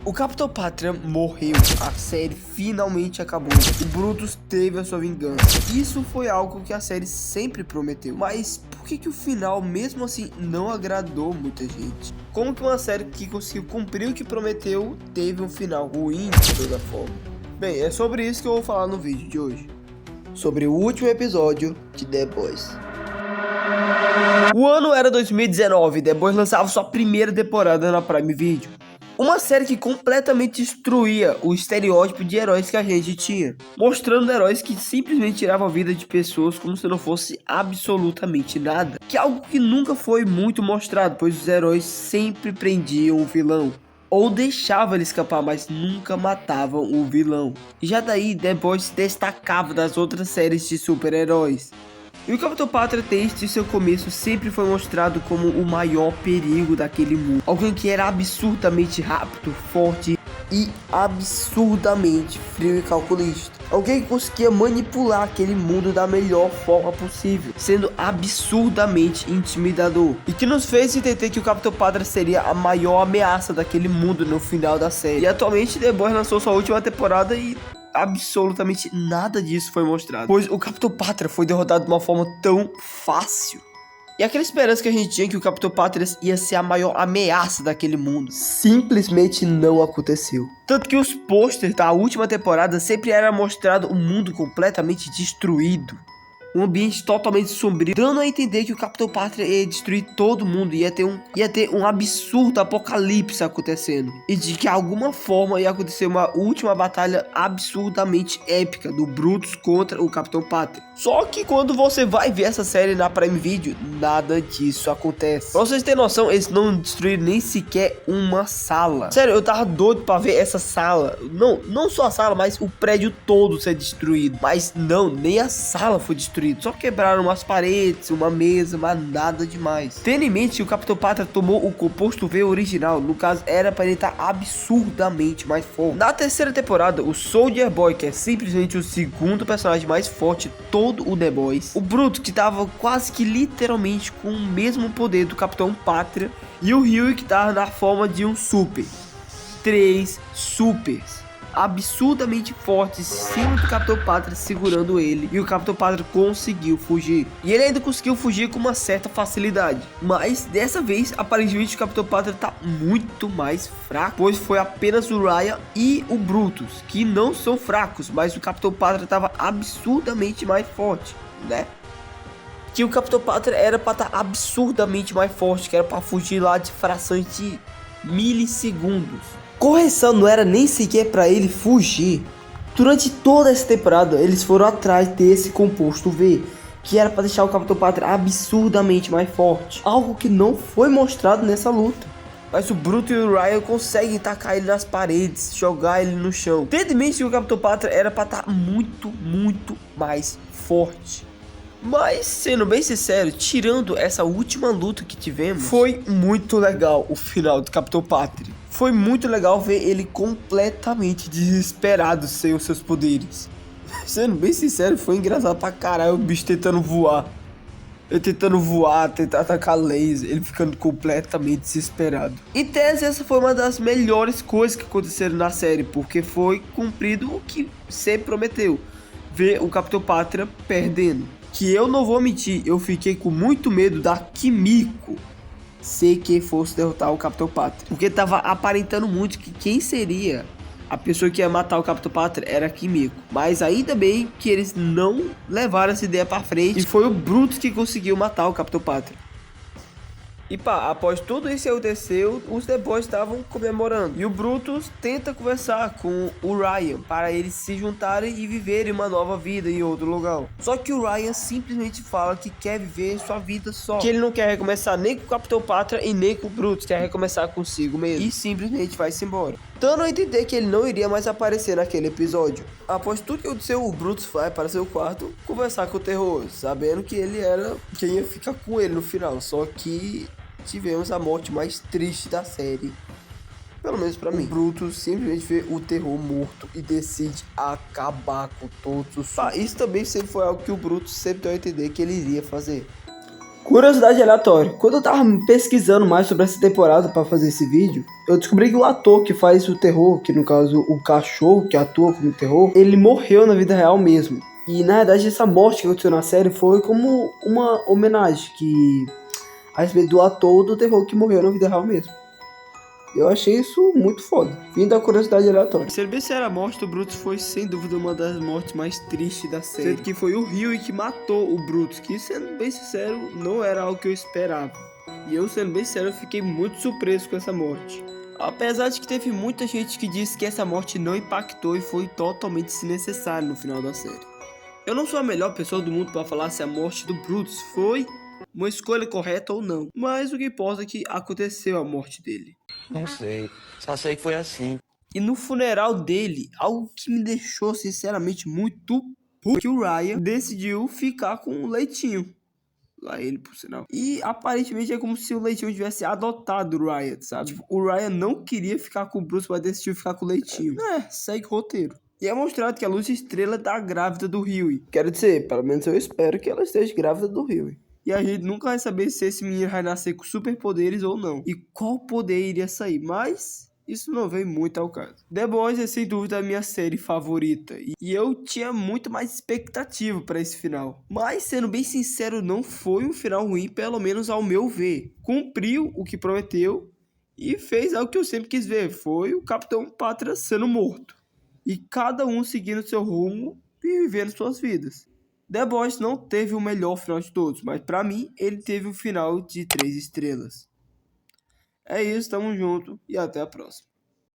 O Capitão Pátria morreu, a série finalmente acabou, o Brutus teve a sua vingança. Isso foi algo que a série sempre prometeu, mas por que o final mesmo assim não agradou muita gente? Como que uma série que conseguiu cumprir o que prometeu teve um final ruim de toda forma? Bem, é sobre isso que eu vou falar no vídeo de hoje, sobre o último episódio de The Boys. O ano era 2019 e The Boys lançava sua primeira temporada na Prime Video. Uma série que completamente destruía o estereótipo de heróis que a gente tinha, mostrando heróis que simplesmente tiravam a vida de pessoas como se não fosse absolutamente nada, que é algo que nunca foi muito mostrado, pois os heróis sempre prendiam o vilão, ou deixavam ele escapar, mas nunca matavam o vilão. E já daí The Boys se destacava das outras séries de super-heróis. E o Capitão Pátria desde seu começo sempre foi mostrado como o maior perigo daquele mundo. Alguém que era absurdamente rápido, forte e absurdamente frio e calculista. Alguém que conseguia manipular aquele mundo da melhor forma possível, sendo absurdamente intimidador. E que nos fez entender que o Capitão Pátria seria a maior ameaça daquele mundo no final da série. E atualmente The Boys lançou sua última temporada e absolutamente nada disso foi mostrado, pois o Capitão Pátria foi derrotado de uma forma tão fácil. E aquela esperança que a gente tinha que o Capitão Pátria ia ser a maior ameaça daquele mundo simplesmente não aconteceu. Tanto que os posters da última temporada sempre era mostrado um mundo completamente destruído, um ambiente totalmente sombrio, dando a entender que o Capitão Pátria ia destruir todo mundo, ia ter um absurdo apocalipse acontecendo, e de que de alguma forma ia acontecer uma última batalha absurdamente épica do Brutus contra o Capitão Pátria. Só que quando você vai ver essa série na Prime Video, nada disso acontece. Pra vocês terem noção, eles não destruíram nem sequer uma sala. Sério, eu tava doido pra ver essa sala, não só a sala, mas o prédio todo ser destruído. Mas não, nem a sala foi destruída. Só quebraram umas paredes, uma mesa, mas nada demais. Tendo em mente que o Capitão Pátria tomou o composto V original, no caso era para ele estar absurdamente mais forte. Na terceira temporada, o Soldier Boy, que é simplesmente o segundo personagem mais forte de todo o The Boys, o Brutus, que tava quase que literalmente com o mesmo poder do Capitão Pátria, e o Huey, que tava na forma de um super. 3 supers absurdamente fortes em cima do Capitão Pátria, segurando ele, e o Capitão Pátria conseguiu fugir, e ele ainda conseguiu fugir com uma certa facilidade, mas dessa vez aparentemente o Capitão Pátria tá muito mais fraco, pois foi apenas o Ryan e o Brutus que não são fracos, mas o Capitão Pátria tava absurdamente mais forte, né? Que o Capitão Pátria era para estar absurdamente mais forte, que era para fugir lá de frações de milissegundos. Correção, não era nem sequer para ele fugir. Durante toda essa temporada, eles foram atrás desse composto V, que era para deixar o Capitão Pátria absurdamente mais forte. Algo que não foi mostrado nessa luta. Mas o Brutus e o Ryan conseguem tacar ele nas paredes, jogar ele no chão. Tendo em mente que o Capitão Pátria era para estar muito mais forte. Mas, sendo bem sincero, tirando essa última luta que tivemos, foi muito legal o final do Capitão Pátria. Foi muito legal ver ele completamente desesperado sem os seus poderes. Sendo bem sincero, foi engraçado pra caralho o bicho tentando voar. Ele tentando voar, tentar atacar laser, ele ficando completamente desesperado. Em tese, essa foi uma das melhores coisas que aconteceram na série, porque foi cumprido o que sempre prometeu. Ver o Capitão Pátria perdendo. Que eu não vou mentir, eu fiquei com muito medo da Kimiko ser quem fosse derrotar o Capitão Pátria, porque tava aparentando muito que quem seria a pessoa que ia matar o Capitão Pátria era a Kimiko. Mas ainda bem que eles não levaram essa ideia pra frente, e foi o Brutus que conseguiu matar o Capitão Pátria. E pá, após tudo isso aconteceu, os The Boys estavam comemorando. E o Brutus tenta conversar com o Ryan para eles se juntarem e viverem uma nova vida em outro lugar. Só que o Ryan simplesmente fala que quer viver sua vida só. Que ele não quer recomeçar nem com o Capitão Pátria e nem com o Brutus, quer recomeçar consigo mesmo. E simplesmente vai-se embora, dando a entender que ele não iria mais aparecer naquele episódio. Após tudo que aconteceu, o Brutus vai para seu quarto conversar com o Terror, sabendo que ele era quem ia ficar com ele no final. Só que tivemos a morte mais triste da série, pelo menos pra mim. O Brutus simplesmente vê o Terror morto e decide acabar com todos os... isso também sempre foi algo que o Brutus sempre deu a entender que ele iria fazer. Curiosidade aleatória. Quando eu tava pesquisando mais sobre essa temporada pra fazer esse vídeo, eu descobri que o ator que faz o terror, que no caso o cachorro que atua como terror, ele morreu na vida real mesmo. E na verdade essa morte que aconteceu na série foi como uma homenagem que a respeito do ator do terror que morreu na vida real mesmo. Eu achei isso muito foda. Fim da curiosidade aleatória. Sendo bem sério, a morte do Brutus foi sem dúvida uma das mortes mais tristes da série. Sendo que foi o Hughie que matou o Brutus, que sendo bem sincero, não era algo que eu esperava. E eu, sendo bem sincero, eu fiquei muito surpreso com essa morte. Apesar de que teve muita gente que disse que essa morte não impactou e foi totalmente desnecessária no final da série. Eu não sou a melhor pessoa do mundo para falar se a morte do Brutus foi uma escolha correta ou não, mas o que importa é que aconteceu a morte dele. Não sei, só sei que foi assim. E no funeral dele, algo que me deixou sinceramente muito puto, que o Ryan decidiu ficar com o Leitinho. Lá ele, por sinal. E aparentemente é como se o Leitinho tivesse adotado o Ryan, sabe? Tipo, o Ryan não queria ficar com o Bruce, mas decidiu ficar com o Leitinho. Segue roteiro. E é mostrado que a Luz Estrela tá grávida do Hughie. Quero dizer, pelo menos eu espero que ela esteja grávida do Hughie. E a gente nunca vai saber se esse menino vai nascer com superpoderes ou não. E qual poder iria sair, mas isso não veio muito ao caso. The Boys é sem dúvida a minha série favorita. E eu tinha muito mais expectativa para esse final. Mas, sendo bem sincero, não foi um final ruim, pelo menos ao meu ver. Cumpriu o que prometeu e fez algo que eu sempre quis ver. Foi o Capitão Pátria sendo morto. E cada um seguindo seu rumo e vivendo suas vidas. The Boys não teve o melhor final de todos, mas pra mim ele teve um final de 3 estrelas. É isso, tamo junto e até a próxima.